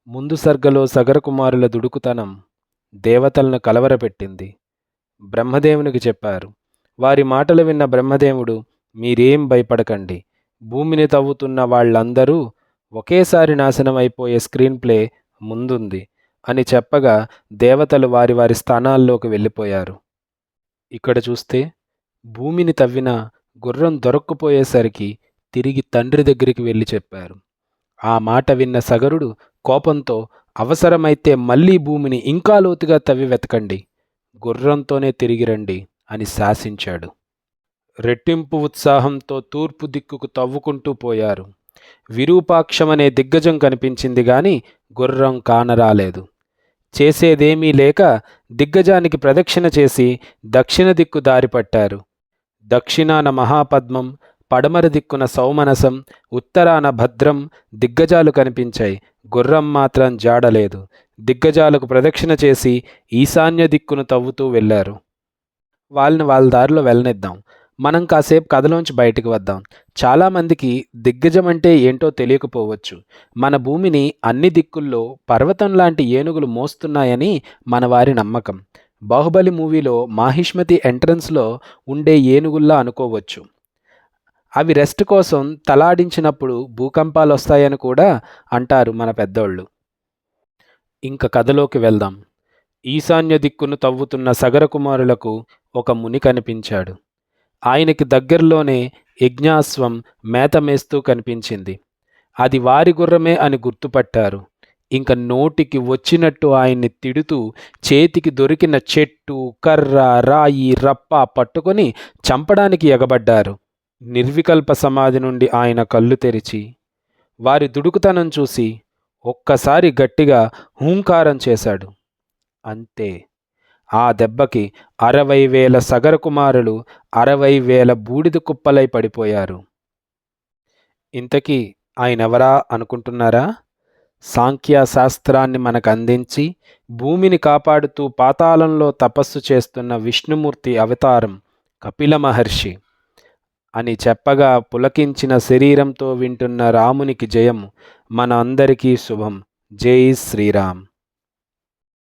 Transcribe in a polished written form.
ముందు సర్గలో సగరకుమారుల దుడుకుతనం దేవతలను కలవరపెట్టింది. బ్రహ్మదేవునికి చెప్పారు. వారి మాటలు విన్న బ్రహ్మదేవుడు, మీరేం భయపడకండి, భూమిని తవ్వుతున్న వాళ్ళందరూ ఒకేసారి నాశనం అయిపోయే స్క్రీన్ ప్లే ముందుంది అని చెప్పగా దేవతలు వారి వారి స్థానాల్లోకి వెళ్ళిపోయారు. ఇక్కడ చూస్తే భూమిని తవ్విన గుర్రం దొరక్కుపోయేసరికి తిరిగి తండ్రి దగ్గరికి వెళ్ళి చెప్పారు. ఆ మాట విన్న సగరుడు కోపంతో, అవసరమైతే మళ్ళీ భూమిని ఇంకా లోతుగా తవ్వి వెతకండి, గుర్రంతోనే తిరిగి రండి అని శాసించాడు. రెట్టింపు ఉత్సాహంతో తూర్పు దిక్కుకు తవ్వుకుంటూ పోయారు. విరూపాక్షమనే దిగ్గజం కనిపించింది గాని గుర్రం కానరాలేదు. చేసేదేమీ లేక దిగ్గజానికి ప్రదక్షిణ చేసి దక్షిణ దిక్కు దారి పట్టారు. దక్షిణాన మహాపద్మం, పడమర దిక్కున సౌమనసం, ఉత్తరాన భద్రం దిగ్గజాలు కనిపించాయి. గుర్రం మాత్రం జాడలేదు. దిగ్గజాలకు ప్రదక్షిణ చేసి ఈశాన్య దిక్కును తవ్వుతూ వెళ్ళారు. వాళ్ళ దారిలో వెళ్ళనిద్దాం. మనం కాసేపు కథలోంచి బయటకు వద్దాం. చాలామందికి దిగ్గజం అంటే ఏంటో తెలియకపోవచ్చు. మన భూమిని అన్ని దిక్కుల్లో పర్వతం లాంటి ఏనుగులు మోస్తున్నాయని మన వారి నమ్మకం. బాహుబలి మూవీలో మాహిష్మతి ఎంట్రన్స్లో ఉండే ఏనుగుల్లా అనుకోవచ్చు. అవి రెస్ట్ కోసం తలాడించినప్పుడు భూకంపాలు వస్తాయని కూడా అంటారు మన పెద్దోళ్ళు. ఇంక కథలోకి వెళ్దాం. ఈశాన్య దిక్కును తవ్వుతున్న సగరకుమారులకు ఒక ముని కనిపించాడు. ఆయనకి దగ్గరలోనే యజ్ఞాశ్వం మేత మేస్తూ కనిపించింది. అది వారి గుర్రమే అని గుర్తుపట్టారు. ఇంక నోటికి వచ్చినట్టు ఆయన్ని తిడుతూ చేతికి దొరికిన చెట్టు, కర్ర, రాయి, రప్ప పట్టుకొని చంపడానికి ఎగబడ్డారు. నిర్వికల్ప సమాధి నుండి ఆయన కళ్ళు తెరిచి వారి దుడుకుతనం చూసి ఒక్కసారి గట్టిగా హూంకారం చేశాడు. అంతే, ఆ దెబ్బకి 60,000 సగరకుమారులు 60,000 బూడిద కుప్పలై పడిపోయారు. ఇంతకీ ఆయనెవరా అనుకుంటున్నారా? సాంఖ్యశాస్త్రాన్ని మనకు అందించి భూమిని కాపాడుతూ పాతాళంలో తపస్సు చేస్తున్న విష్ణుమూర్తి అవతారం కపిల మహర్షి అని చెప్పగా పులకించిన శరీరంతో వింటున్న రామునికి జయం. మన అందరికీ శుభం. జై శ్రీరామ్.